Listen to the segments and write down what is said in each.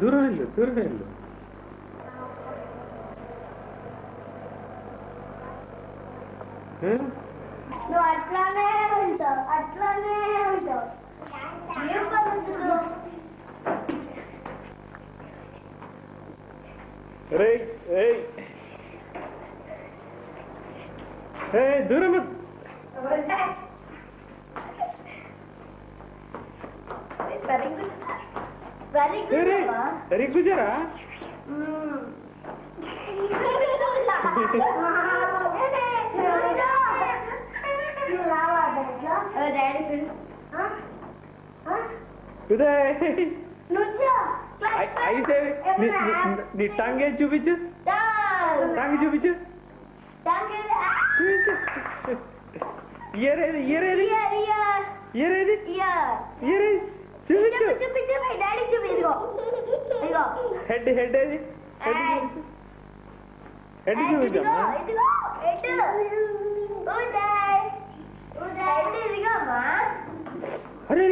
దూరం వెళ్ళు దూరం వెళ్ళు. నువ్వు అట్లానే ఉంటావు అట్లానే ఉంటావు. ఏం పద్ధతులు దూరం వెరీ గుజరా నీ టంగ్ ఏది చూపించు టంగ్ చూపించు ఇయర్ ఏది ఇయర్ ఏది ఇయర్ ఏది ఇయర్ ఏది చూపించు హెడ్ హెడ్ ఏది హెడ్ చూపించు అరే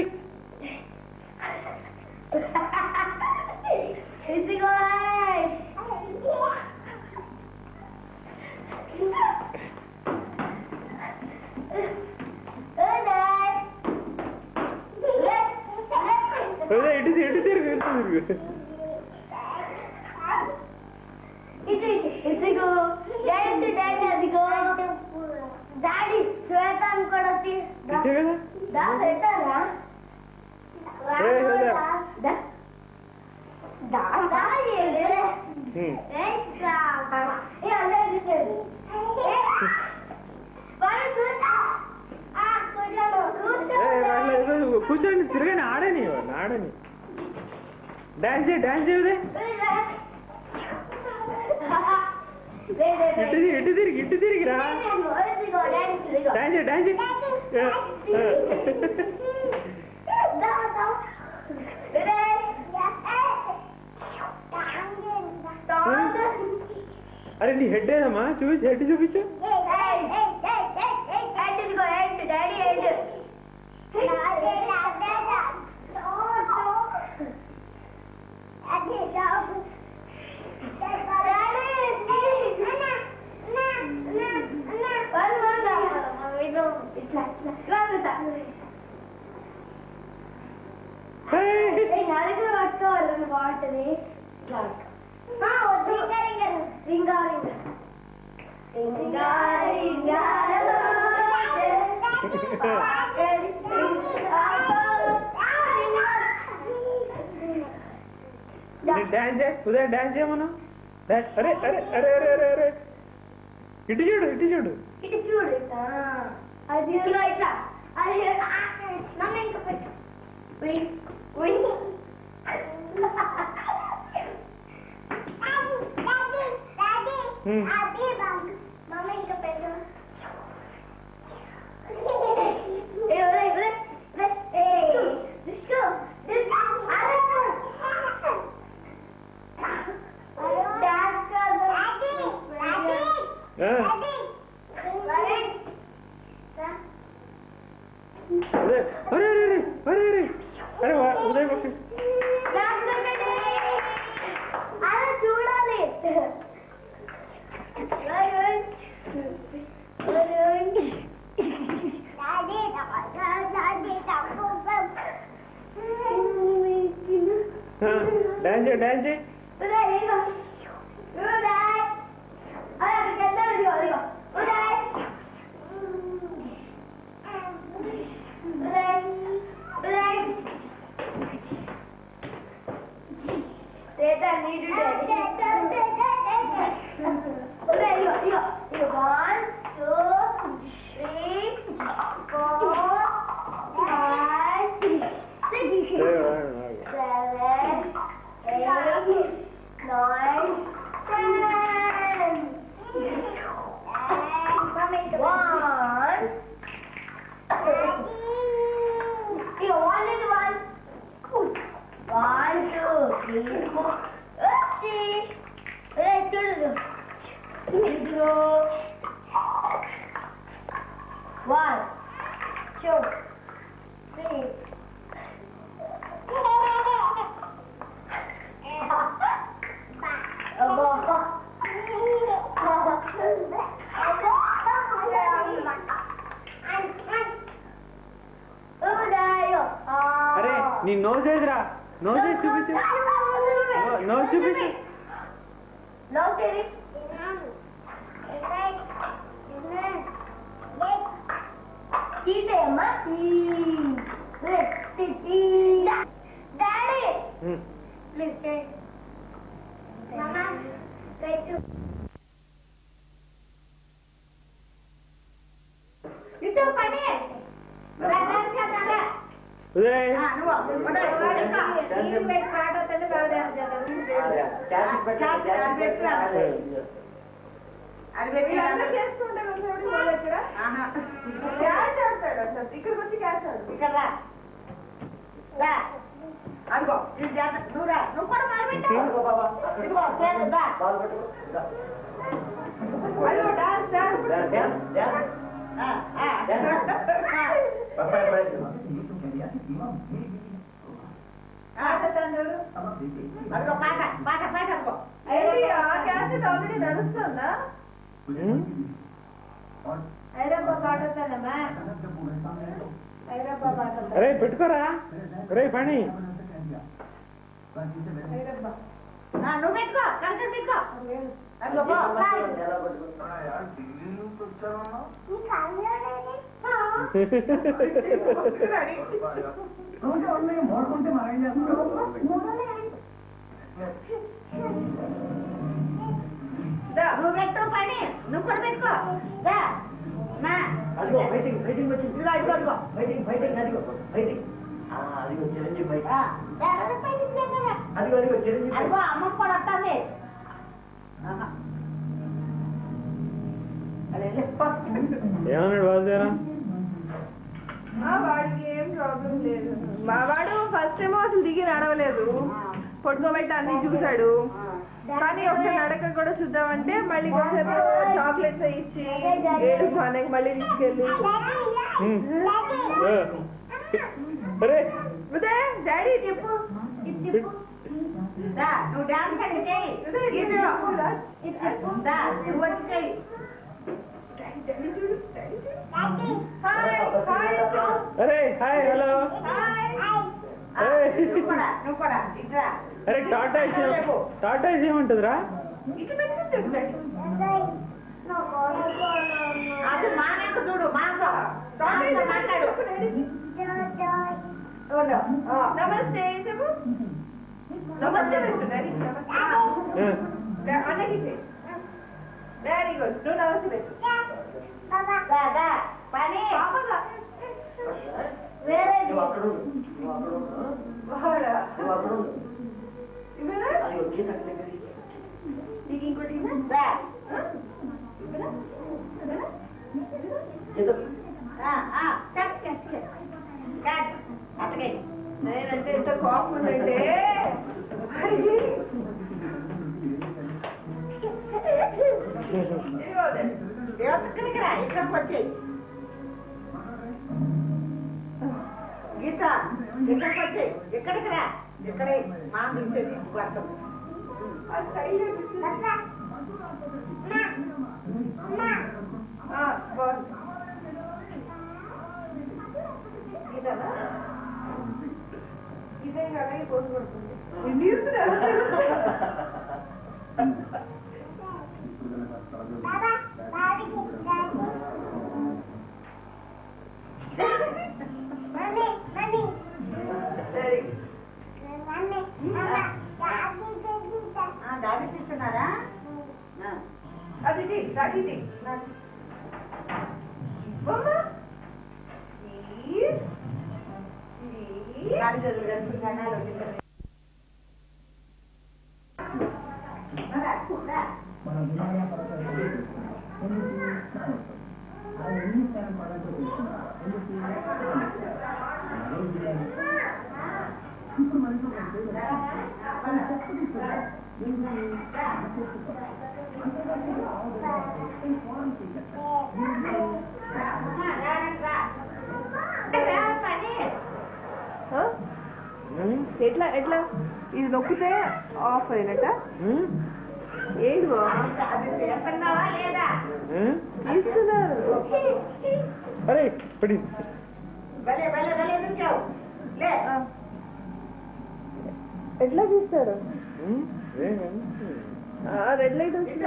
ఎటు ఎటు తిరుగు ఎటు తిరుగు ఇదిగో డాడీ డాడీ అదిగో డాడీ శ్వేతాన్ని కూడా శ్వేతారా కూర్చోండి తిరగని ఆడని ఆడని డాన్స్ చేయి డాన్స్ చేయదే ఇటు తిరిగి ఇటు తిరిగిరా డాన్స్ చేయి డాన్స్ చేయి అరే నీ హెడ్ ఏదమ్మా చూసి హెడ్ చూపించు నలుగురు పట్టుకోవాలి బాగుంటుంది డాన్స్ చేయ ఉదయం డాన్స్ చేయమను అరే అరే అరే అరే అరే అరే ఇటు చూడు ఇటు చూడు ఇటు చూడు అది ఇట్లా అరే నన్ను ఇంకా పెట్టు మమ్మ ఇంకా పెట్టు అరే అరే అరే అరే అరే అరే ఉదయం ఓకే చూడాలి డాన్స్ చేయి డాన్స్ చేయి చూడు 1 2 3 అరే నీ నోజ్ ఏదిరా నోజ్ ఏది చూపించు నోజ్ చూపించు డాడీ ప్లీజ్ చేయండి మామా పెట్టు ఇటు పడే ఉదయ్ అదిగో నువ్వు కూడా ఇదిగో చేద్దా అదిగో డాన్స్ అదిగో పాట పాట పాట అదిగో క్యాసెట్ ఆల్రెడీ నడుస్తుందా ఐరబ్బా పాట వస్తానమ్మా ఐరబ్బా పాట అరే పెట్టుకోరా అరే పని నువ్వు పెట్టుకో కనక పెట్టుకో అదిగో నువ్వు పెట్టు పని నువ్వు కూడా పెట్టుకో అదిగో ఫైటింగ్ ఫైటింగ్ వచ్చింది అదిగో అదిగో ఫైటింగ్ ఫైటింగ్ అదిగో ఫైటింగ్ అదిగో చిరంజీవి ఫైటింగ్ అదిగో అదిగో చిరంజీవి అదిగో అమ్మ కూడా వస్తుంది ఏమన్నాడు వాసుదేవరా వాడికి ఏం ప్రాబ్లం లేదు మా వాడు ఫస్ట్ ఏమో అసలు దిగి నడవలేదు పడుకోబెట్టి అన్ని చూసాడు కానీ ఒక నడక కూడా చూద్దామంటే మళ్ళీ కొంచెం చాక్లెట్స్ ఇచ్చి ఏడు మనకి మళ్ళీ తీసుకెళ్ళి అరే ఉదయ్ డాడీ చెప్పు నువ్వు డాన్స్ అంటే చెయ్యి నువ్వు వచ్చి చెయ్యి అరే హాయ్ హలో నువ్వు కూడా ఇట్రా అరే టాటా ఏమంటుందిరా అది మానకు చూడు మాతో మాట్లాడు నమస్తే చెప్పు నమస్తే పెట్టు డాడీ అన్నకి చెయ్యి డాడీ గోచు నువ్వు నమస్తే పెట్టు పని నువ్వు అక్కడ అదిగో గీత నీకు ఇంకోటి నేనంటే ఎంత కోపం ఉందంటే ఇక్కడికి వచ్చేయి గీత ఇక్కడికి వచ్చేయి ఇక్కడికి రా ఇక్కడే మా పిలిచేది వర్గం ఇదేనా ఇదే అలాగే పోసు పడుతుంది డాడీ తీస్తున్నారా అది డాడీ డాడీ చదువు కన్నాలు మన హిమాలయ పర్వతాలు ఎన్నిసార్లు పర్వతాలు ఇప్పుడు మనకు ఆ? ఎట్లా ఎట్లా ఇది నొక్కితే ఆఫ్ అయినట్ట ఏంటి తీస్తున్నారు అరే పడి ఎట్లా తీస్తారు రెడ్ లైట్ వస్తుంది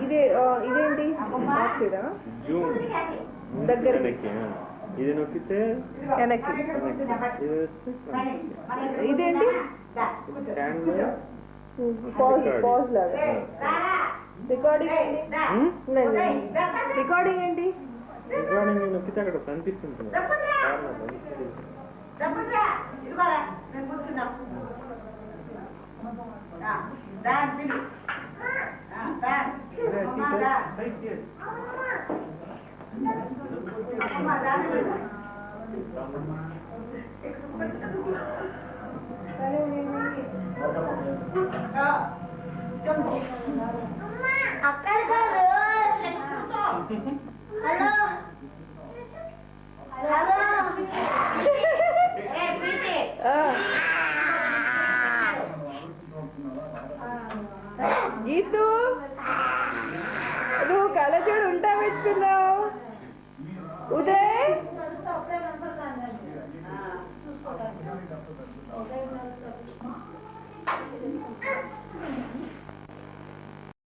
ఇదే ఇదేంటి ఆఫ్ చేయడా జూమ్ దగ్గర ఇది నొక్కితే వెనక్కి ఇదేంటి స్టాండ్ పాజ్ లాగా రికార్డింగ్ ఏంటి రికార్డింగ్ ఏంటి రికార్డింగ్ నొక్కితే అక్కడ కనిపిస్తుంది అక్కడ కాదు హలో హలో గీతు నువ్వు కళ్ళజోడు ఉంటా పెట్టుకున్నావు ఉదయ్